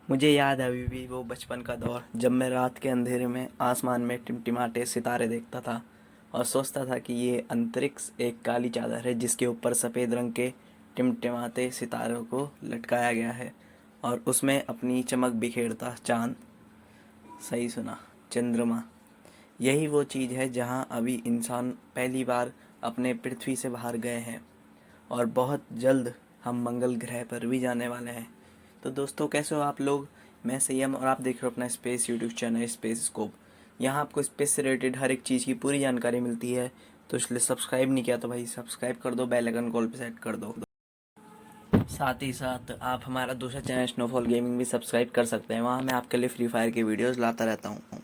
मुझे याद है अभी भी वो बचपन का दौर जब मैं रात के अंधेरे में आसमान में टिमटिमाते सितारे देखता था और सोचता था कि ये अंतरिक्ष एक काली चादर है जिसके ऊपर सफ़ेद रंग के टिमटिमाते सितारों को लटकाया गया है और उसमें अपनी चमक बिखेरता चांद। सही सुना, चंद्रमा। यही वो चीज़ है जहाँ अभी इंसान पहली बार अपने पृथ्वी से बाहर गए हैं और बहुत जल्द हम मंगल ग्रह पर भी जाने वाले हैं। तो दोस्तों, कैसे हो आप लोग? मैं संयम और आप देख रहे हो अपना space YouTube channel space scope. यहाँ आपको स्पेस से रिलेटेड हर एक चीज़ की पूरी जानकारी मिलती है। तो इसलिए सब्सक्राइब नहीं किया तो भाई सब्सक्राइब कर दो, बेल आइकन कॉल पे सेट कर दो। साथ ही साथ आप हमारा दूसरा चैनल स्नोफॉल गेमिंग भी सब्सक्राइब कर सकते हैं। वहाँ मैं आपके लिए फ्री फायर की वीडियोज़ लाता रहता हूँ।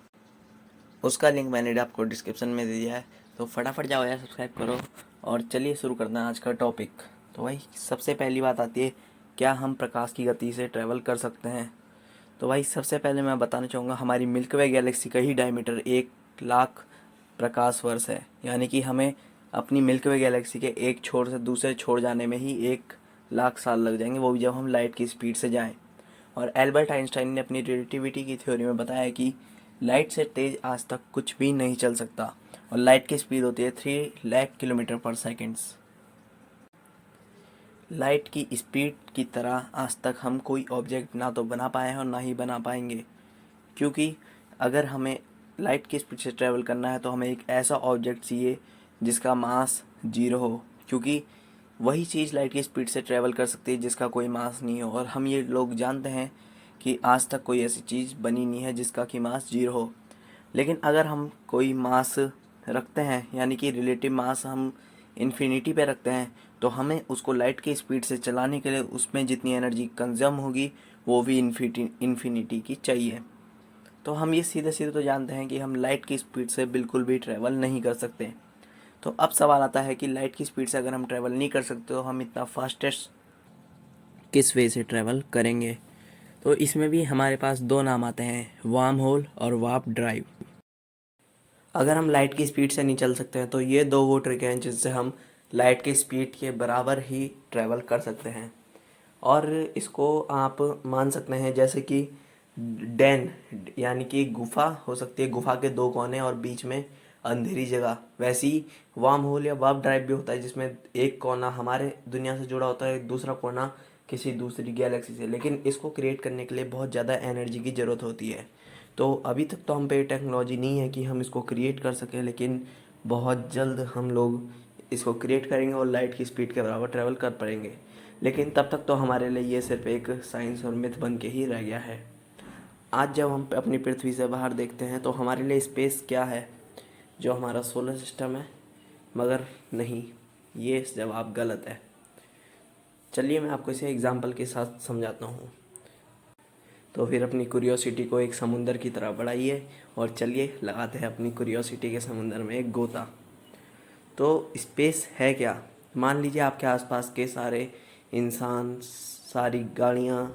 उसका लिंक मैंने आपको डिस्क्रिप्शन में दे दिया है, तो फटाफट जाओ यार, सब्सक्राइब करो। और चलिए शुरू करते हैं आज का टॉपिक। तो भाई सबसे पहली बात आती है, क्या हम प्रकाश की गति से ट्रैवल कर सकते हैं? तो भाई सबसे पहले मैं बताना चाहूँगा, हमारी मिल्की वे गैलेक्सी का ही डायमीटर 1 लाख प्रकाश वर्ष है। यानी कि हमें अपनी मिल्की वे गैलेक्सी के एक छोर से दूसरे छोर जाने में ही 1 लाख साल लग जाएंगे, वो भी जब हम लाइट की स्पीड से जाएं। और एल्बर्ट आइंस्टाइन ने अपनी रिलेटिविटी की थ्योरी में बताया कि लाइट से तेज़ आज तक कुछ भी नहीं चल सकता और लाइट की स्पीड होती है 3 लाख किलोमीटर पर सेकेंड्स। लाइट की स्पीड की तरह आज तक हम कोई ऑब्जेक्ट ना तो बना पाए हैं और ना ही बना पाएंगे, क्योंकि अगर हमें लाइट की स्पीड से ट्रैवल करना है तो हमें एक ऐसा ऑब्जेक्ट चाहिए जिसका मास 0 हो, क्योंकि वही चीज़ लाइट की स्पीड से ट्रैवल कर सकती है जिसका कोई मास नहीं हो। और हम ये लोग जानते हैं कि आज तक कोई ऐसी चीज़ बनी नहीं है जिसका कि मास 0 हो। लेकिन अगर हम कोई मास रखते हैं, यानी कि रिलेटिव मास हम इन्फिनिटी पे रखते हैं, तो हमें उसको लाइट की स्पीड से चलाने के लिए उसमें जितनी एनर्जी कंज्यूम होगी वो भी इन्फिनिटी की चाहिए। तो हम ये सीधे सीधे तो जानते हैं कि हम लाइट की स्पीड से बिल्कुल भी ट्रैवल नहीं कर सकते। तो अब सवाल आता है कि लाइट की स्पीड से अगर हम ट्रैवल नहीं कर सकते तो हम इतना फास्टेस्ट किस वे से ट्रैवल करेंगे? तो इसमें भी हमारे पास दो नाम आते हैं, वार्म होल और वार्प ड्राइव। अगर हम लाइट की स्पीड से नहीं चल सकते हैं तो ये दो वो ट्रिक हैं जिससे हम लाइट की स्पीड के बराबर ही ट्रैवल कर सकते हैं। और इसको आप मान सकते हैं जैसे कि डैन, यानी कि गुफा हो सकती है, गुफा के दो कोने और बीच में अंधेरी जगह। वैसे ही वार्म होल या वार्प ड्राइव भी होता है जिसमें एक कोना हमारे दुनिया से जुड़ा होता है, दूसरा कोना किसी दूसरी गैलेक्सी से। लेकिन इसको क्रिएट करने के लिए बहुत ज़्यादा एनर्जी की ज़रूरत होती है। तो अभी तक तो हम पे टेक्नोलॉजी नहीं है कि हम इसको क्रिएट कर सकें, लेकिन बहुत जल्द हम लोग इसको क्रिएट करेंगे और लाइट की स्पीड के बराबर ट्रैवल कर पाएंगे। लेकिन तब तक तो हमारे लिए ये सिर्फ एक साइंस और मिथ बन के ही रह गया है। आज जब हम अपनी पृथ्वी से बाहर देखते हैं तो हमारे लिए स्पेस क्या है? जो हमारा सोलर सिस्टम है? मगर नहीं, ये जवाब गलत है। चलिए मैं आपको इसे एग्जाम्पल के साथ समझाता हूँ। तो फिर अपनी क्यूरियोसिटी को एक समुंदर की तरह बढ़ाइए और चलिए लगाते हैं अपनी क्यूरियोसिटी के समुंदर में एक गोता। तो स्पेस है क्या? मान लीजिए आपके आसपास के सारे इंसान, सारी गाड़ियाँ,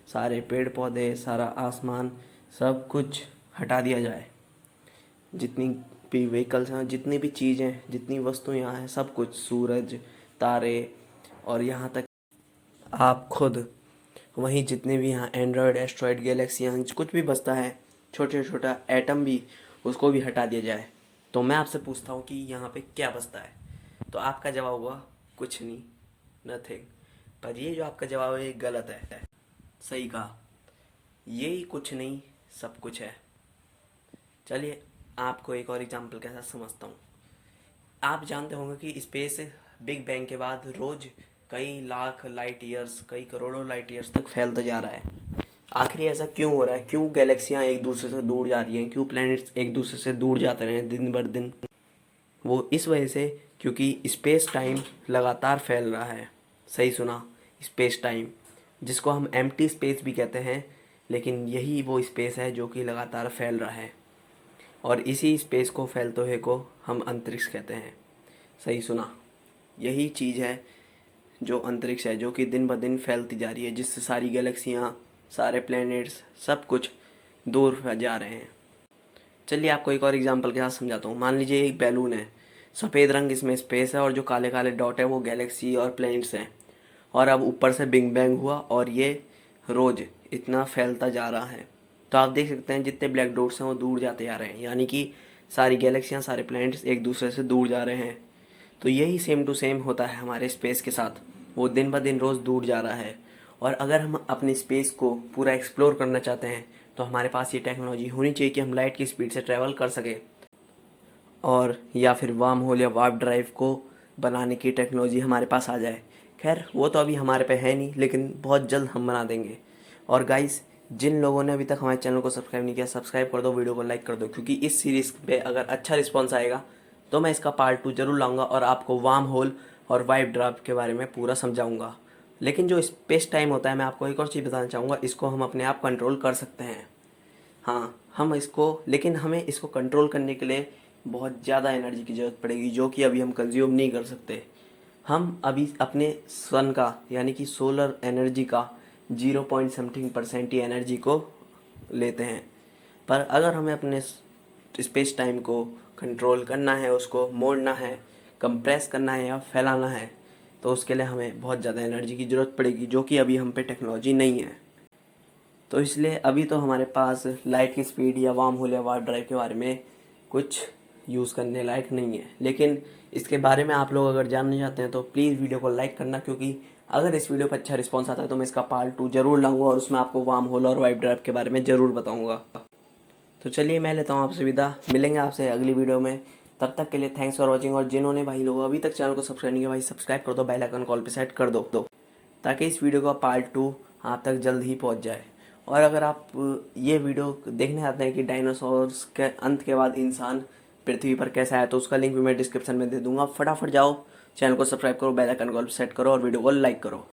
सारे पेड़ पौधे, सारा आसमान, सब कुछ हटा दिया जाए। जितनी भी व्हीकल्स हैं, जितनी भी चीज़ें, जितनी वस्तु यहाँ हैं, सब कुछ, सूरज, तारे और यहाँ तक आप खुद, वहीं जितने भी यहाँ एंड्रॉयड, एस्ट्रॉयड, गैलेक्सियाँ, कुछ भी बचता है, छोटे छोटा एटम भी, उसको भी हटा दिया जाए। तो मैं आपसे पूछता हूँ कि यहाँ पे क्या बचता है? तो आपका जवाब हुआ कुछ नहीं, नथिंग। पर ये जो आपका जवाब है ये गलत है। सही कहा, यही कुछ नहीं सब कुछ है। चलिए आपको एक और एग्जांपल के साथ समझता हूँ। आप जानते होंगे कि स्पेस बिग बैंग के बाद रोज कई लाख लाइट ईयर्स, कई करोड़ों लाइट ईयर्स तक फैलता जा रहा है। आखिर ऐसा क्यों हो रहा है? क्यों गैलेक्सियाँ एक दूसरे से दूर जा रही हैं? क्यों प्लैनेट्स एक दूसरे से दूर जाते रहे हैं दिन भर दिन? वो इस वजह से क्योंकि स्पेस टाइम लगातार फैल रहा है। सही सुना, स्पेस टाइम, जिसको हम एम्प्टी स्पेस भी कहते हैं। लेकिन यही वो स्पेस है जो कि लगातार फैल रहा है और इसी स्पेस को फैलते हुए को हम अंतरिक्ष कहते हैं। सही सुना, यही चीज़ है जो अंतरिक्ष है, जो कि दिन ब दिन फैलती जा रही है, जिससे सारी गैलेक्सियाँ, सारे प्लैनेट्स, सब कुछ दूर जा रहे हैं। चलिए आपको एक और एग्जांपल के साथ समझाता हूँ। मान लीजिए एक बैलून है, सफ़ेद रंग इसमें स्पेस है और जो काले काले डॉट है वो गैलेक्सी और प्लैनेट्स हैं। और अब ऊपर से बिग बैंग हुआ और ये रोज इतना फैलता जा रहा है। तो आप देख सकते हैं जितने ब्लैक डॉट्स हैं वो दूर जाते जा रहे हैं, यानी कि सारी गैलेक्सियाँ, सारे प्लैनेट्स एक दूसरे से दूर जा रहे हैं। तो यही सेम टू सेम होता है हमारे स्पेस के साथ, वो दिन ब दिन रोज़ दूर जा रहा है। और अगर हम अपने स्पेस को पूरा एक्सप्लोर करना चाहते हैं तो हमारे पास ये टेक्नोलॉजी होनी चाहिए कि हम लाइट की स्पीड से ट्रैवल कर सकें, और या फिर वार्म होल या वार्प ड्राइव को बनाने की टेक्नोलॉजी हमारे पास आ जाए। खैर वो तो अभी हमारे पे है नहीं, लेकिन बहुत जल्द हम बना देंगे। और गाइस, जिन लोगों ने अभी तक हमारे चैनल को सब्सक्राइब नहीं किया, सब्सक्राइब कर दो, वीडियो को लाइक कर दो, क्योंकि इस सीरीज़ पे अगर अच्छा रिस्पॉन्स आएगा तो मैं इसका पार्ट 2 जरूर लाऊंगा और आपको वार्म होल और वाइप ड्राइव के बारे में पूरा समझाऊंगा। लेकिन जो स्पेस टाइम होता है, मैं आपको एक और चीज़ बताना चाहूँगा, इसको हम अपने आप कंट्रोल कर सकते हैं। हाँ, हम इसको, लेकिन हमें इसको कंट्रोल करने के लिए बहुत ज़्यादा एनर्जी की ज़रूरत पड़ेगी, जो कि अभी हम कंज्यूम नहीं कर सकते। हम अभी अपने सन का, यानी कि सोलर एनर्जी का 0 पॉइंट समथिंग % ही एनर्जी को लेते हैं। पर अगर हमें अपने स्पेस टाइम को कंट्रोल करना है, उसको मोड़ना है, कंप्रेस करना है या फैलाना है, तो उसके लिए हमें बहुत ज़्यादा एनर्जी की ज़रूरत पड़ेगी, जो कि अभी हम पे टेक्नोलॉजी नहीं है। तो इसलिए अभी तो हमारे पास लाइट की स्पीड या वार्म होल या वार्प ड्राइव के बारे में कुछ यूज़ करने लायक नहीं है। लेकिन इसके बारे में आप लोग अगर जानना चाहते हैं तो प्लीज़ वीडियो को लाइक करना, क्योंकि अगर इस वीडियो पर अच्छा रिस्पांस आता है तो मैं इसका पार्ट 2 जरूर लाऊंगा और उसमें आपको वार्म होल और वाइप ड्राइव के बारे में ज़रूर बताऊँगा। तो चलिए मैं लेता हूँ आपसे विदा, मिलेंगे आपसे अगली वीडियो में। तब तक के लिए थैंक्स फॉर वॉचिंग। और जिन्होंने भाई लोग अभी तक चैनल को सब्सक्राइब नहीं किया, भाई सब्सक्राइब कर दो, बेल आइकन कॉल पे सेट कर दो, ताकि इस वीडियो का पार्ट 2 आप तक जल्द ही पहुंच जाए। और अगर आप ये वीडियो देखने आते हैं कि डायनासोर्स के अंत के बाद इंसान पृथ्वी पर कैसा है, तो उसका लिंक भी मैं डिस्क्रिप्शन में दे दूंगा। फटाफट जाओ, चैनल को सब्सक्राइब करो, बेल आइकन कॉल सेट करो और वीडियो को लाइक करो।